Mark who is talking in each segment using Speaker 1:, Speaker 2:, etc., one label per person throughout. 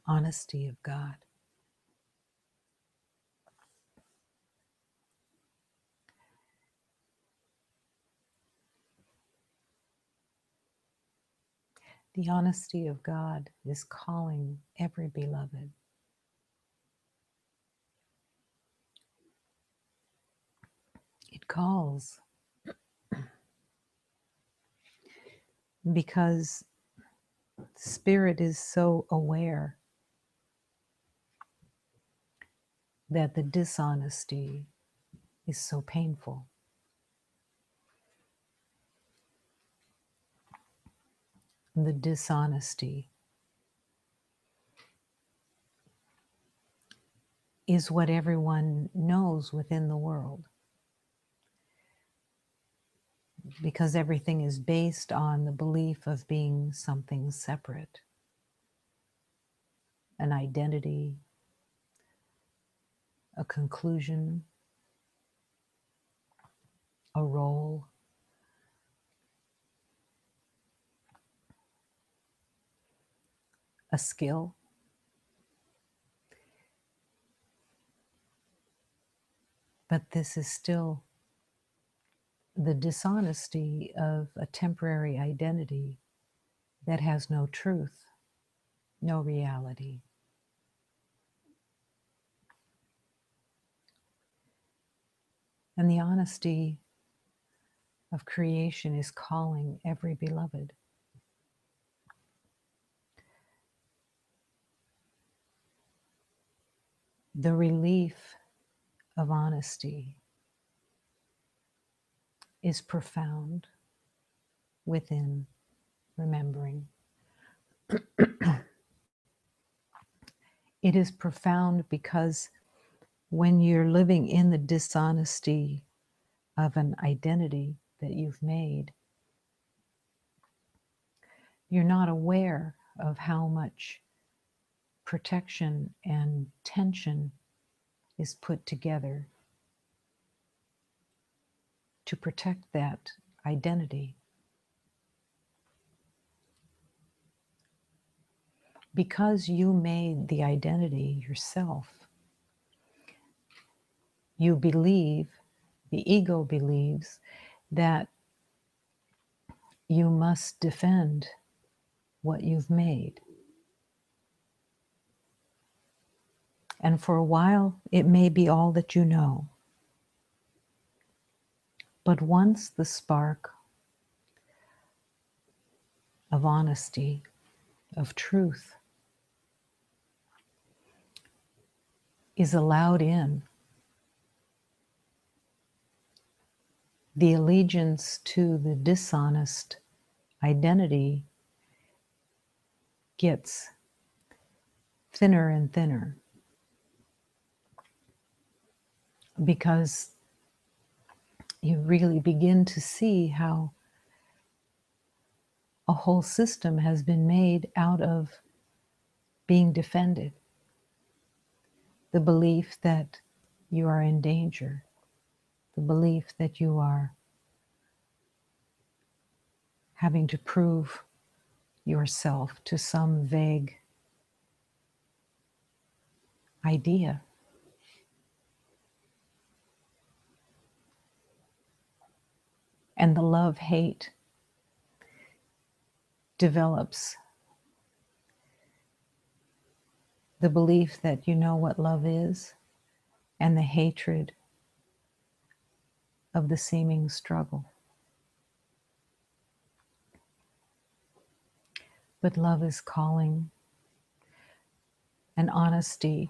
Speaker 1: honesty of God. The honesty of God is calling every beloved. It calls because Spirit is so aware that the dishonesty is so painful. The dishonesty is what everyone knows within the world, because everything is based on the belief of being something separate, an identity, a conclusion, a role, a skill. But this is still the dishonesty of a temporary identity that has no truth, no reality. And the honesty of creation is calling every beloved. The relief of honesty is profound within remembering. It is profound because when you're living in the dishonesty of an identity that you've made, you're not aware of how much protection and tension is put together to protect that identity. Because you made the identity yourself, you believe, the ego believes, that you must defend what you've made. And for a while, it may be all that you know. But once the spark of honesty, of truth, is allowed in, the allegiance to the dishonest identity gets thinner and thinner, because you really begin to see how a whole system has been made out of being defended. The belief that you are in danger, the belief that you are having to prove yourself to some vague idea. And the love-hate develops the belief that you know what love is, and the hatred of the seeming struggle. But love is calling, and honesty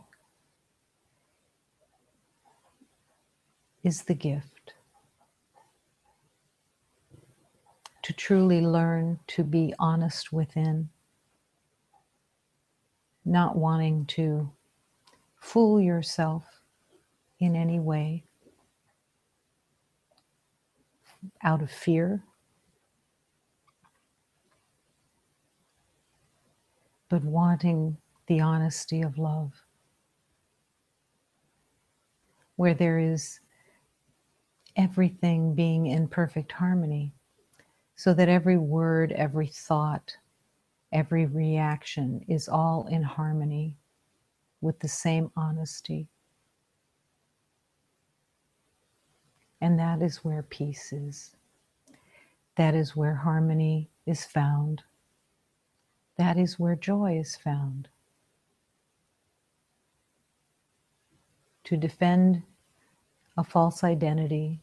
Speaker 1: is the gift. To truly learn to be honest within, not wanting to fool yourself in any way out of fear, but wanting the honesty of love, where there is everything being in perfect harmony, so that every word, every thought, Every reaction is all in harmony with the same honesty. And that is where peace is. That is where harmony is found. That is where joy is found. To defend a false identity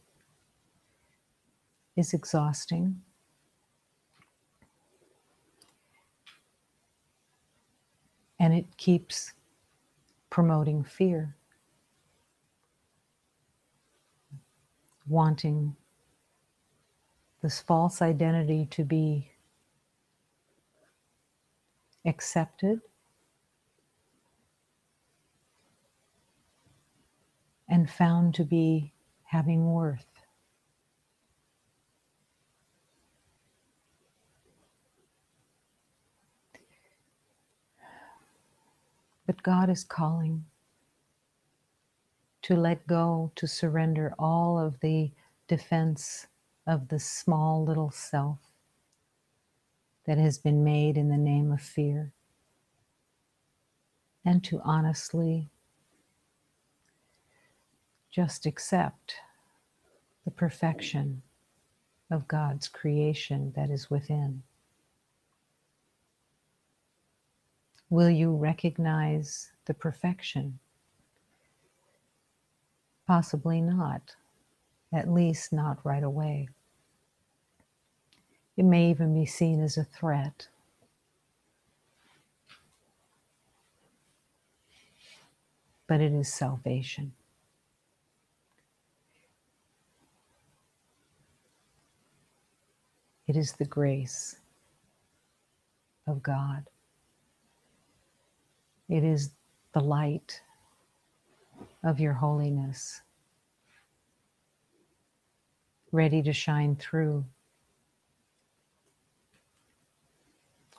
Speaker 1: is exhausting. And it keeps promoting fear, wanting this false identity to be accepted and found to be having worth. But God is calling to let go, to surrender all of the defense of the small little self that has been made in the name of fear, and to honestly just accept the perfection of God's creation that is within. Will you recognize the perfection? Possibly not, at least not right away. It may even be seen as a threat. But it is salvation. It is the grace of God. It is the light of your holiness, ready to shine through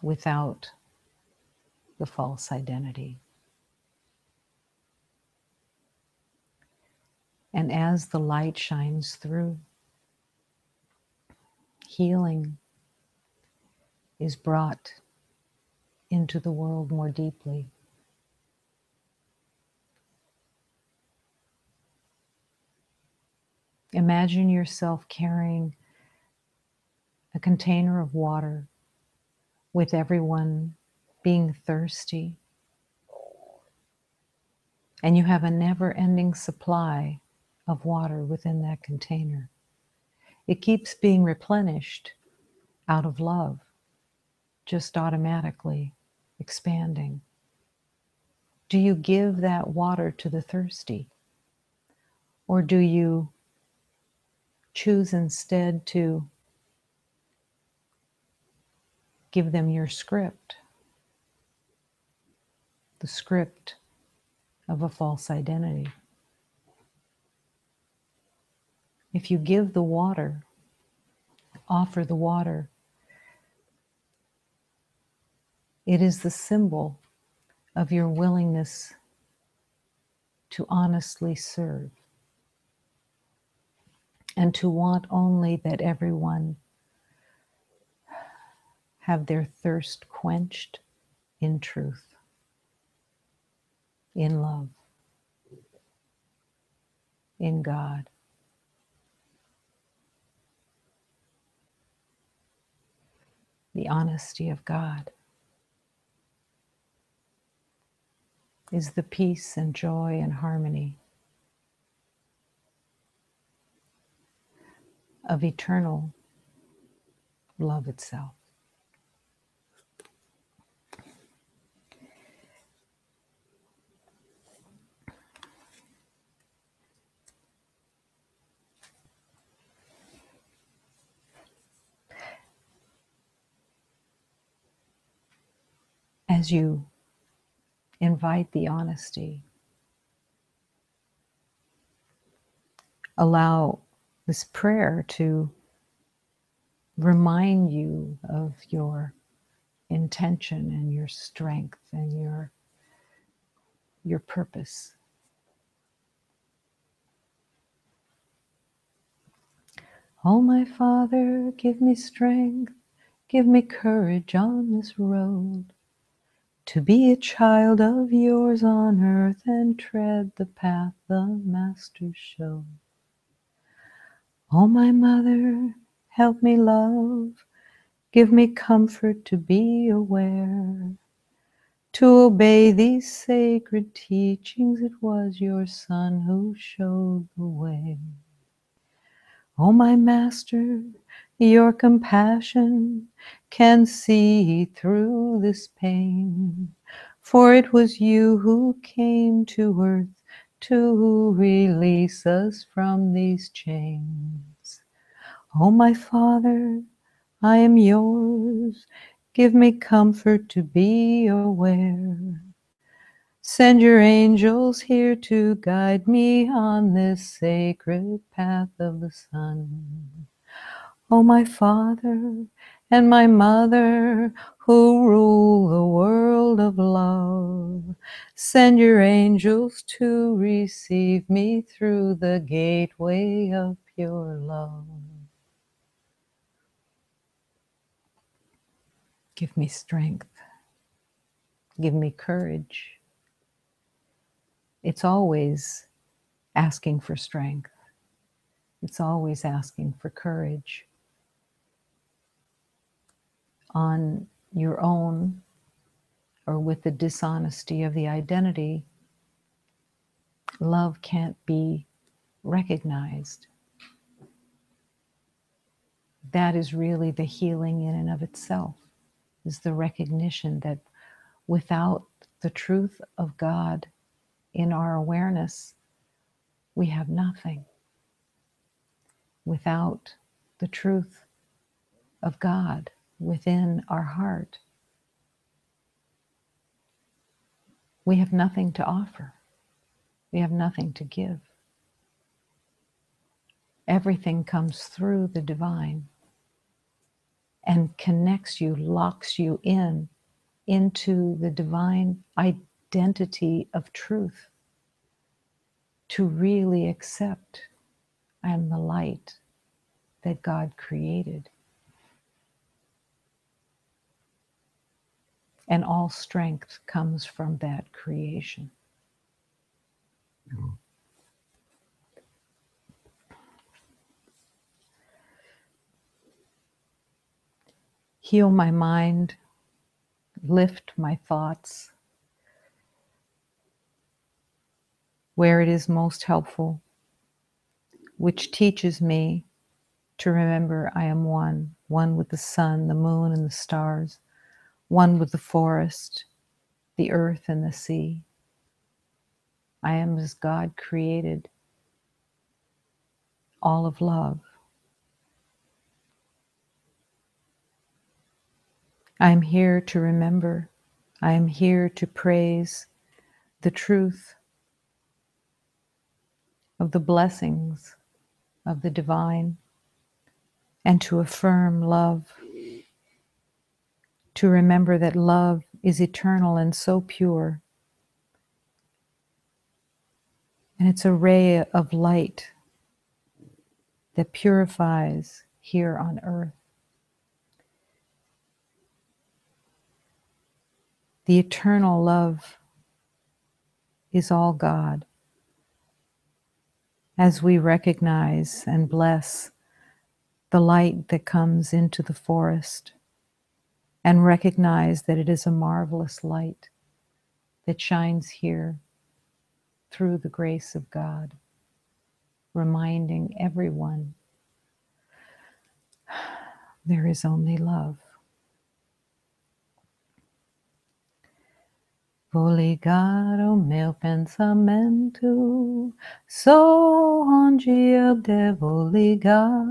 Speaker 1: without the false identity. And as the light shines through, healing is brought into the world more deeply. Imagine yourself carrying a container of water with everyone being thirsty, and you have a never-ending supply of water within that container. It keeps being replenished out of love, just automatically expanding. Do you give that water to the thirsty? Or do you choose instead to give them your script, the script of a false identity? If you give the water, offer the water, it is the symbol of your willingness to honestly serve and to want only that everyone have their thirst quenched in truth, in love, in God. The honesty of God is the peace and joy and harmony of eternal love itself. As you invite the honesty, allow this prayer to remind you of your intention and your strength and your purpose. Oh, my Father, give me strength, Give me courage on this road to be a child of yours on earth and tread the path the Master showed. Oh, my mother, help me love. Give me comfort to be aware. To obey these sacred teachings, it was your Son who showed the way. Oh, my Master, your compassion can see through this pain, for it was you who came to earth to release us from these chains. Oh, my Father, I am yours. Give me comfort to be aware. Send your angels here to guide me on this sacred path of the sun. Oh, my Father and my Mother, who rule the world of love, send your angels to receive me through the gateway of pure love. Give me strength. Give me courage. It's always asking for strength. It's always asking for courage. On your own or with the dishonesty of the identity, love can't be recognized. That is really the healing in and of itself, is the recognition that without the truth of God in our awareness, we have nothing. Without the truth of God within our heart, we have nothing to offer. We have nothing to give. Everything comes through the divine and connects you, locks you into the divine identity of truth to really accept I am the light that God created. And all strength comes from that creation. Heal my mind, lift my thoughts where it is most helpful, which teaches me to remember I am one with the sun, the moon, and the stars, one with the forest, the earth, and the sea. I am as God created, all of love. I am here to remember. I am here to praise the truth of the blessings of the divine and to affirm love, to remember that love is eternal and so pure. And it's a ray of light that purifies here on earth. The eternal love is all God. As we recognize and bless the light that comes into the forest and recognize that it is a marvelous light that shines here through the grace of God, reminding everyone there is only love. Vou ligar o meu pensamento só onde eu devo ligar.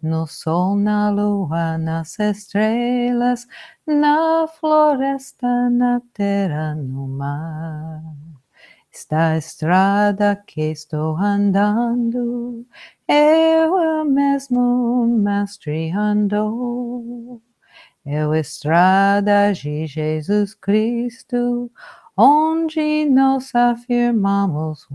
Speaker 1: No sol, na lua, nas estrelas, na floresta, na terra, no mar. Esta estrada que estou andando, eu mesmo mestre andou. É a estrada de Jesus Cristo, onde nós afirmamos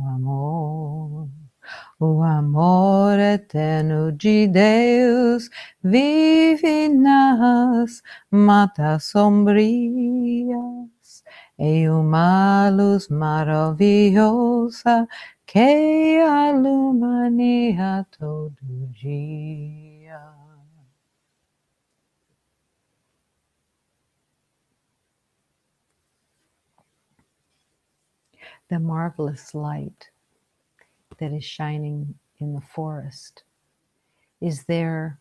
Speaker 1: o amor eterno de Deus vive na las matas sombrías y una luz maravillosa que alumbra todo día. The marvelous light that is shining in the forest is there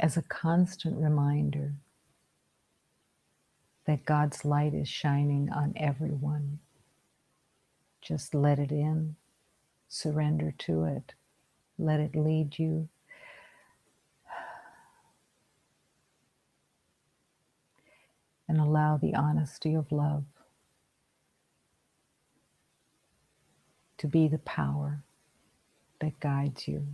Speaker 1: as a constant reminder that God's light is shining on everyone. Just let it in, surrender to it, let it lead you. And allow the honesty of love to be the power that guides you.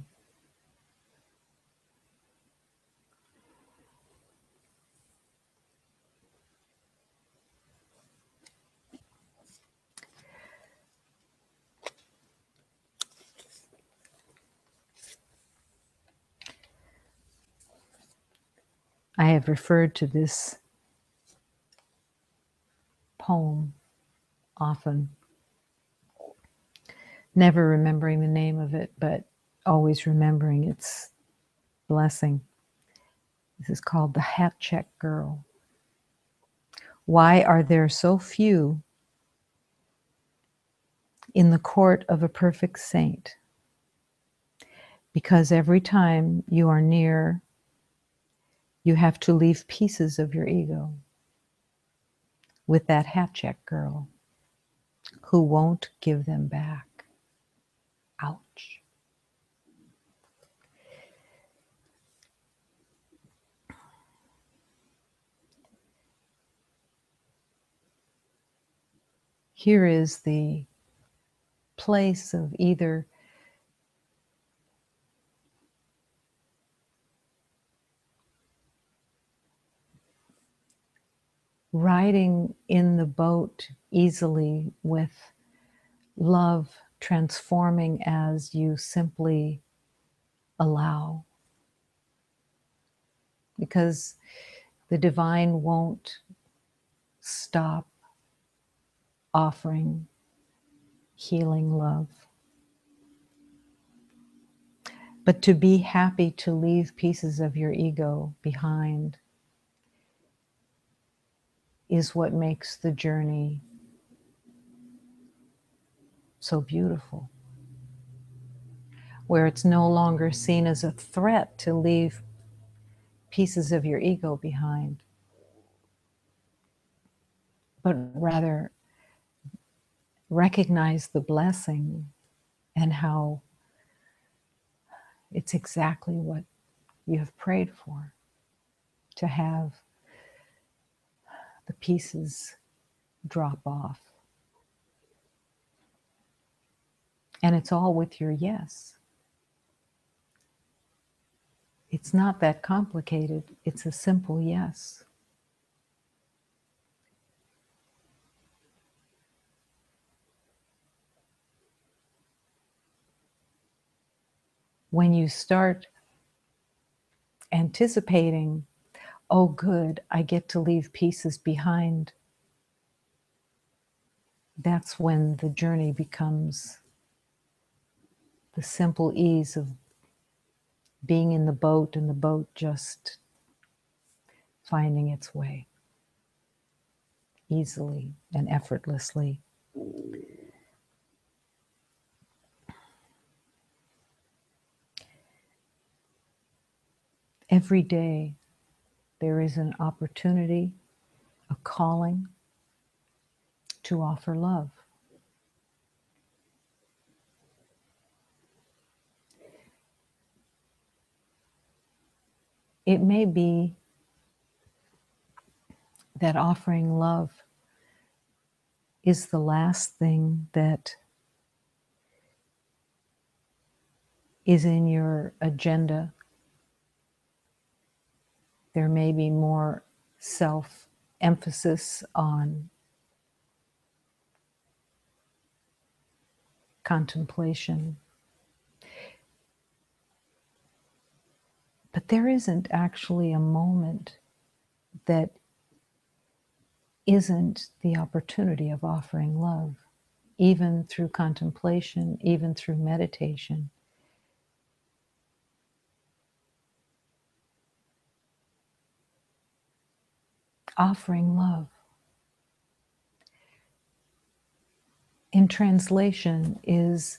Speaker 1: I have referred to this poem often, never remembering the name of it, but always remembering its blessing. This is called The Hat Check Girl. Why are there so few in the court of a perfect saint? Because every time you are near, you have to leave pieces of your ego with that hat check girl who won't give them back. Ouch. Here is the place of either riding in the boat easily with love transforming as you simply allow. Because the divine won't stop offering healing love. But to be happy to leave pieces of your ego behind is what makes the journey so beautiful, where it's no longer seen as a threat to leave pieces of your ego behind, but rather recognize the blessing and how it's exactly what you have prayed for, to have the pieces drop off. And it's all with your yes. It's not that complicated. It's a simple yes. When you start anticipating, oh, good, I get to leave pieces behind, that's when the journey becomes the simple ease of being in the boat and the boat just finding its way easily and effortlessly. Every day there is an opportunity, a calling to offer love. It may be that offering love is the last thing that is in your agenda. There may be more self-emphasis on contemplation. But there isn't actually a moment that isn't the opportunity of offering love, even through contemplation, even through meditation. Offering love. In translation is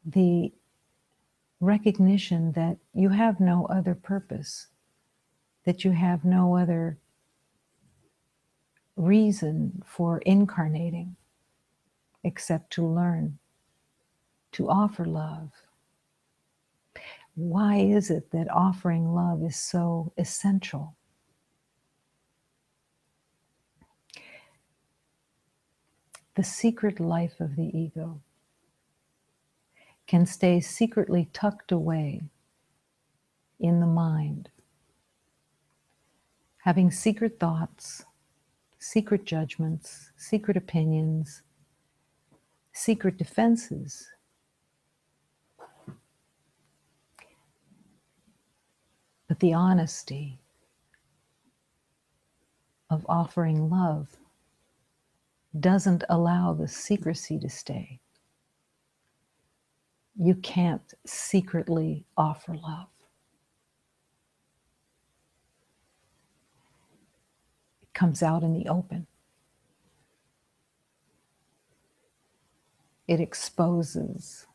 Speaker 1: the recognition that you have no other purpose, that you have no other reason for incarnating except to learn, to offer love. Why is it that offering love is so essential? The secret life of the ego can stay secretly tucked away in the mind, having secret thoughts, secret judgments, secret opinions, secret defenses. But the honesty of offering love doesn't allow the secrecy to stay. You can't secretly offer love. It comes out in the open. It exposes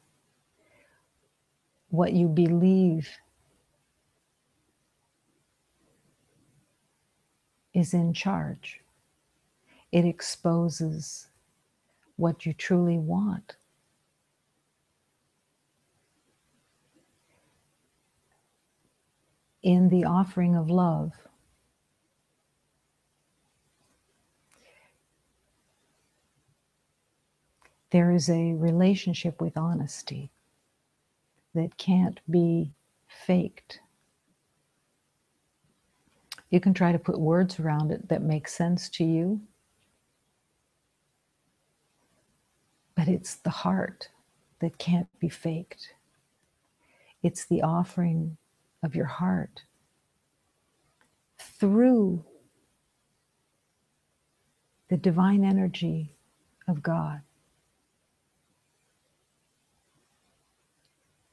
Speaker 1: what you believe is in charge. It exposes what you truly want. In the offering of love, there is a relationship with honesty that can't be faked. You can try to put words around it that make sense to you, but it's the heart that can't be faked. It's the offering of your heart through the divine energy of God.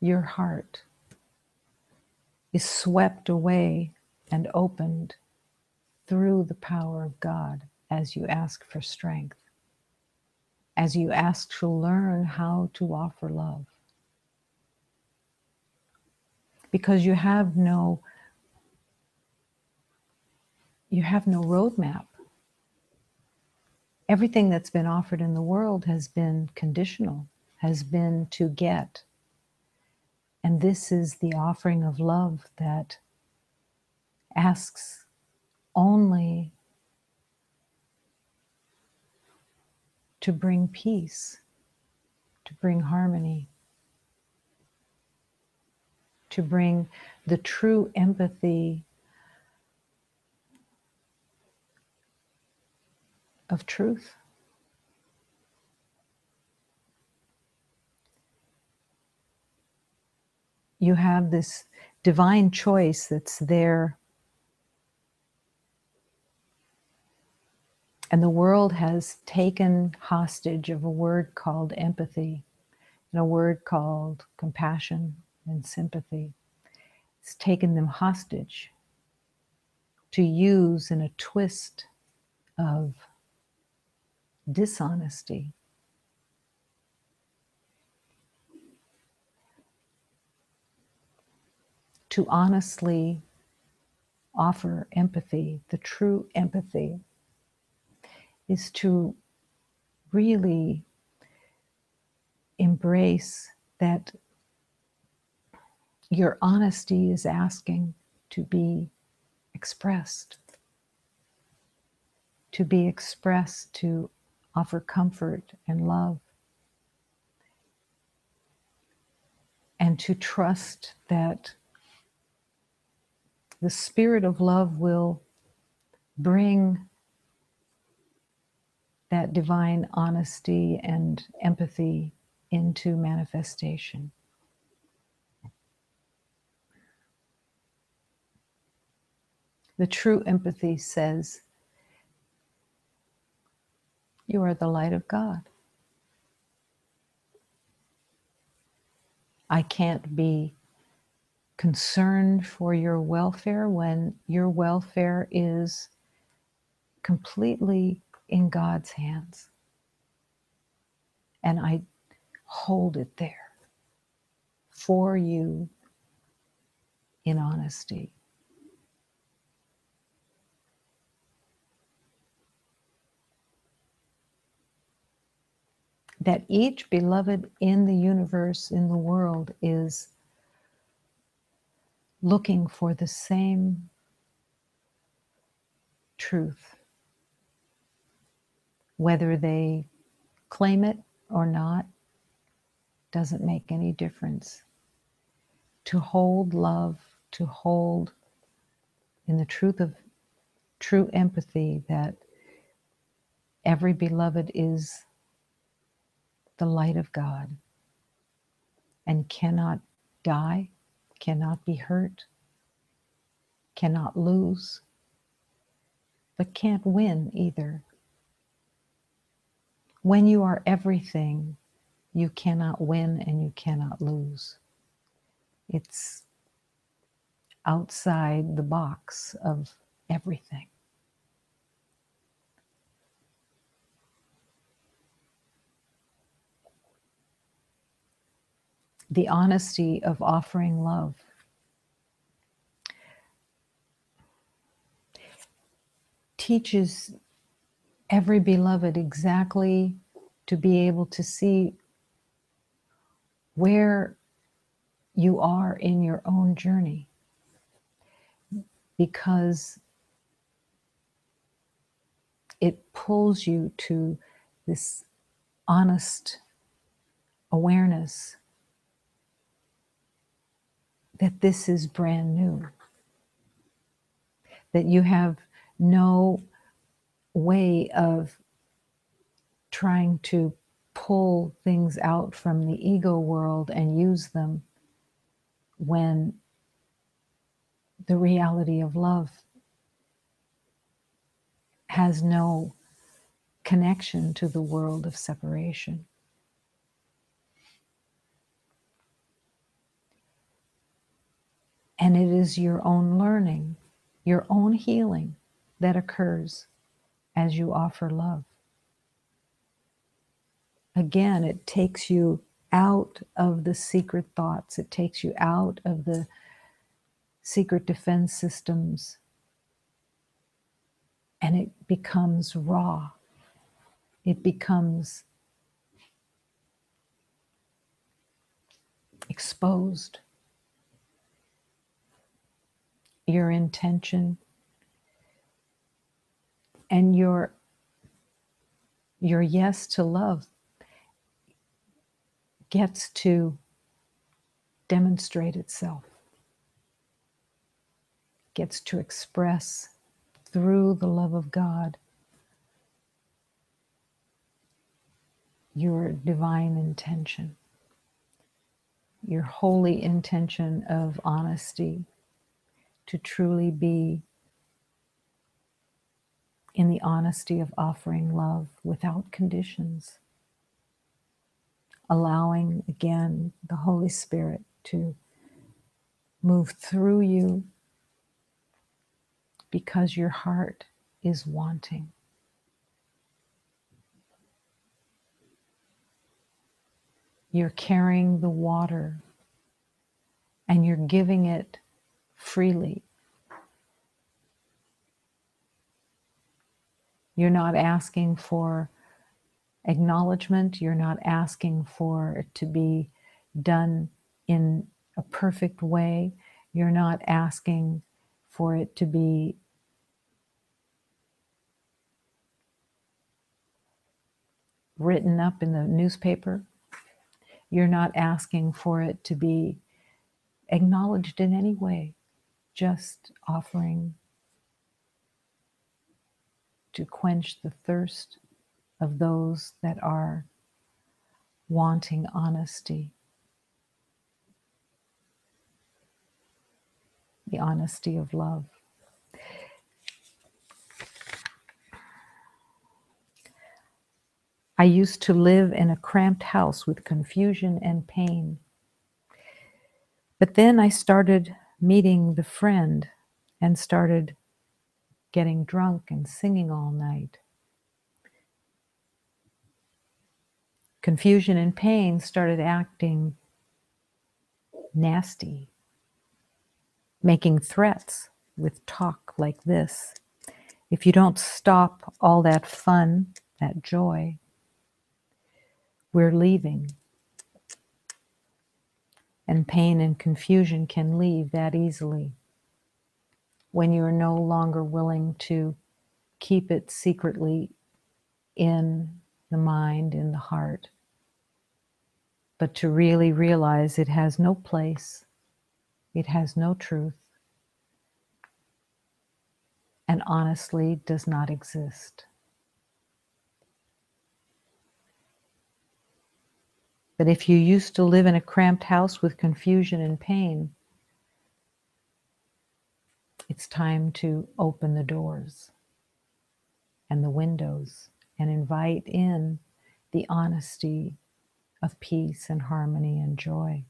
Speaker 1: Your heart is swept away and opened through the power of God as you ask for strength, as you ask to learn how to offer love. Because you have no roadmap. Everything that's been offered in the world has been conditional, has been to get. And this is the offering of love that asks only to bring peace, to bring harmony, to bring the true empathy of truth. You have this divine choice that's there, and the world has taken hostage of a word called empathy and a word called compassion and sympathy. It's taken them hostage to use in a twist of dishonesty. To honestly offer empathy, the true empathy, is to really embrace that your honesty is asking to be expressed, to offer comfort and love, and to trust that the spirit of love will bring that divine honesty and empathy into manifestation. The true empathy says, you are the light of God. I can't be concerned for your welfare when your welfare is completely in God's hands. And I hold it there for you in honesty. That each beloved in the universe, in the world, is looking for the same truth. Whether they claim it or not doesn't make any difference. To hold love, to hold in the truth of true empathy that every beloved is the light of God and cannot die, cannot be hurt, cannot lose, but can't win either. When you are everything, you cannot win and you cannot lose. It's outside the box of everything. The honesty of offering love. Teaches every beloved exactly to be able to see where you are in your own journey, because it pulls you to this honest awareness that this is brand new, that you have no way of trying to pull things out from the ego world and use them when the reality of love has no connection to the world of separation. And it is your own learning, your own healing that occurs as you offer love. Again, it takes you out of the secret thoughts. It takes you out of the secret defense systems. And it becomes raw. It becomes exposed. Your intention and your yes to love gets to demonstrate itself, gets to express through the love of God your divine intention, your holy intention of honesty, to truly be in the honesty of offering love without conditions, allowing again the Holy Spirit to move through you because your heart is wanting. You're carrying the water and you're giving it freely. You're not asking for acknowledgement. You're not asking for it to be done in a perfect way. You're not asking for it to be written up in the newspaper. You're not asking for it to be acknowledged in any way, just offering to quench the thirst of those that are wanting honesty, the honesty of love. I used to live in a cramped house with confusion and pain. But then I started meeting the friend and started getting drunk and singing all night. Confusion and pain started acting nasty, making threats with talk like this. If you don't stop all that fun, that joy, we're leaving. And pain and confusion can leave that easily when you are no longer willing to keep it secretly in the mind, in the heart, but to really realize it has no place, it has no truth, and honestly does not exist. But if you used to live in a cramped house with confusion and pain, it's time to open the doors and the windows and invite in the honesty of peace and harmony and joy.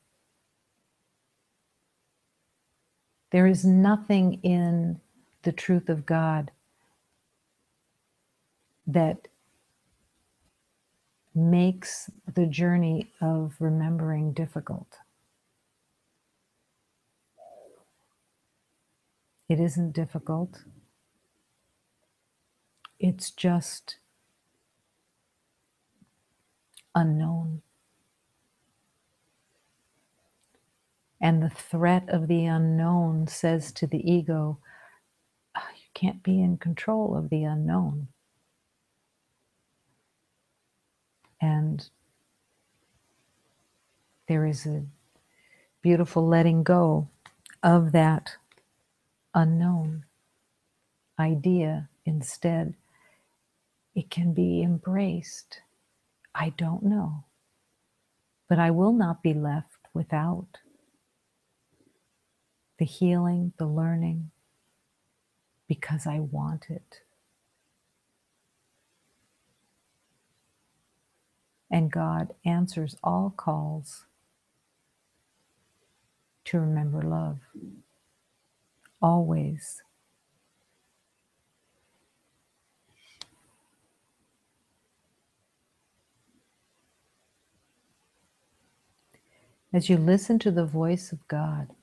Speaker 1: There is nothing in the truth of God that makes the journey of remembering difficult. It isn't difficult. It's just unknown. And the threat of the unknown says to the ego, "Oh, you can't be in control of the unknown." And there is a beautiful letting go of that unknown idea. Instead, it can be embraced. I don't know, but I will not be left without the healing, the learning, because I want it. And God answers all calls to remember love, always. As you listen to the voice of God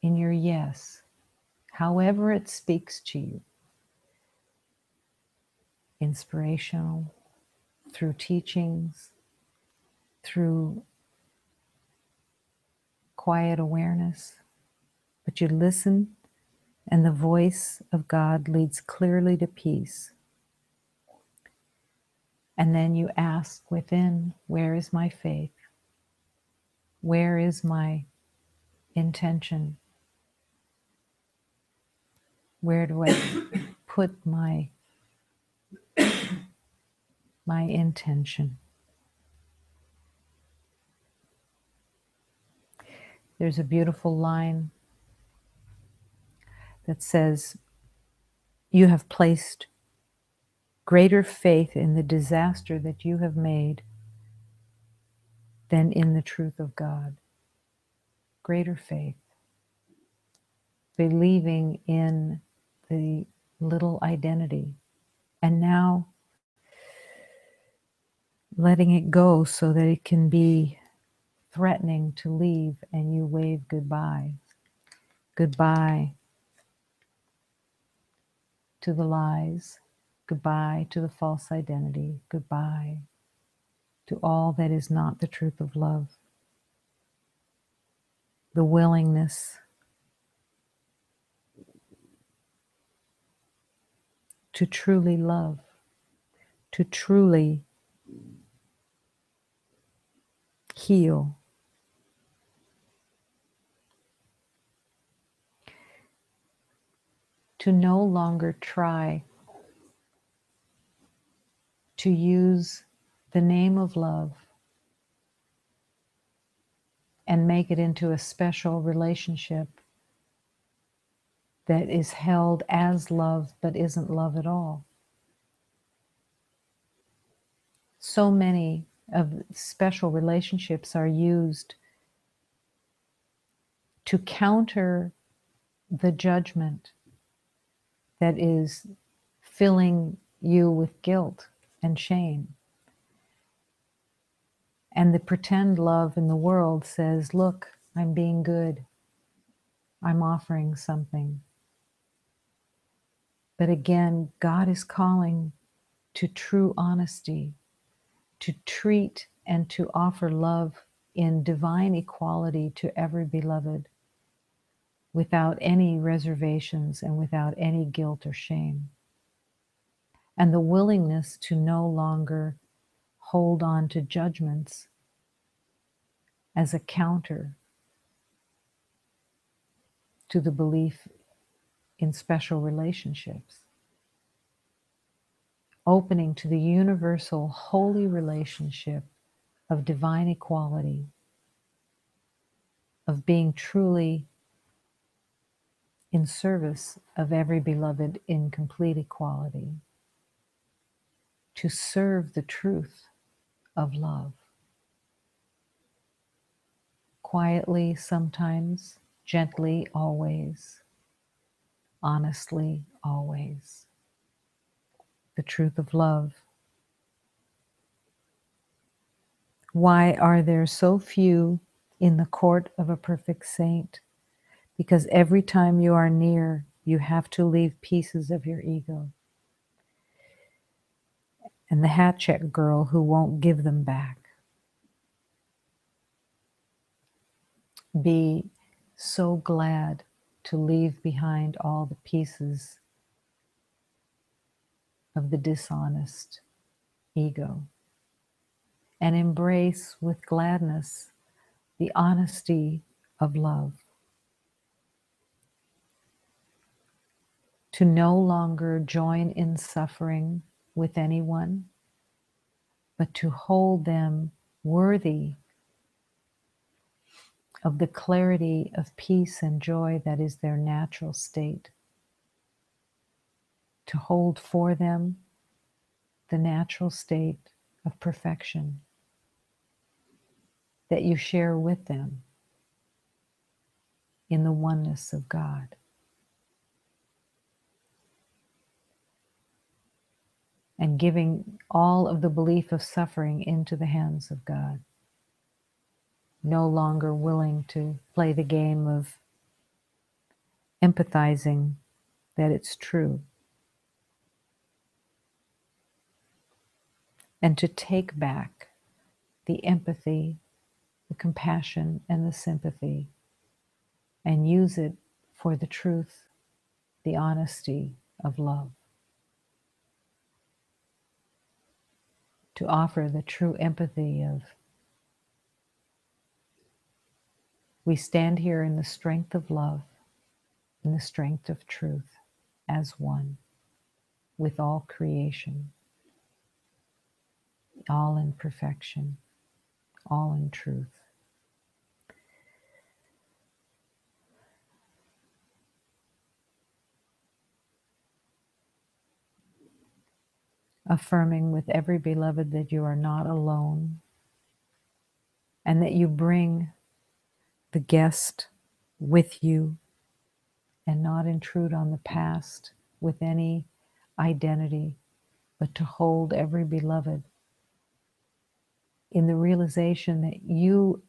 Speaker 1: in your yes, however it speaks to you, inspirational, through teachings, through quiet awareness, but you listen and the voice of God leads clearly to peace. And then you ask within, where is my faith? Where is my intention? Where do I put my intention? There's a beautiful line that says, "You have placed greater faith in the disaster that you have made than in the truth of God." Greater faith. Believing in the little identity. And now letting it go so that it can be threatening to leave and you wave goodbye. Goodbye to the lies. Goodbye to the false identity. Goodbye to all that is not the truth of love. The willingness to truly love, to truly heal. To no longer try to use the name of love and make it into a special relationship that is held as love but isn't love at all. So many of special relationships are used to counter the judgment that is filling you with guilt and shame. And the pretend love in the world says, look, I'm being good. I'm offering something. But again, God is calling to true honesty, to treat and to offer love in divine equality to every beloved, without any reservations and without any guilt or shame. And the willingness to no longer hold on to judgments as a counter to the belief in special relationships. Opening to the universal holy relationship of divine equality, of being truly in service of every beloved in complete equality, to serve the truth of love. Quietly sometimes, gently always, honestly always. The truth of love. Why are there so few in the court of a perfect saint? Because every time you are near, you have to leave pieces of your ego. And the hat check girl who won't give them back. Be so glad to leave behind all the pieces of the dishonest ego and embrace with gladness the honesty of love. To no longer join in suffering with anyone, but to hold them worthy of the clarity of peace and joy that is their natural state. To hold for them the natural state of perfection that you share with them in the oneness of God. And giving all of the belief of suffering into the hands of God. No longer willing to play the game of empathizing that it's true. And to take back the empathy, the compassion, and the sympathy and use it for the truth, the honesty of love. To offer the true empathy of, we stand here in the strength of love, in the strength of truth, as one, with all creation, all in perfection, all in truth. Affirming with every beloved that you are not alone and that you bring the guest with you and not intrude on the past with any identity, but to hold every beloved in the realization that you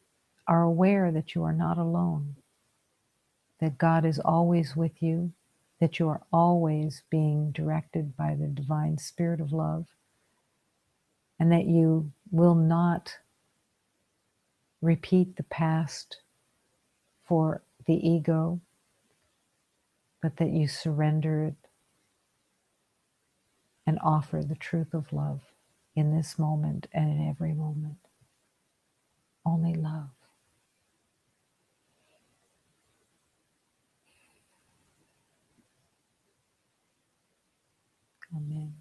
Speaker 1: are aware that you are not alone, that God is always with you, that you are always being directed by the divine spirit of love, and that you will not repeat the past for the ego, but that you surrender it and offer the truth of love in this moment and in every moment. Only love. Amen.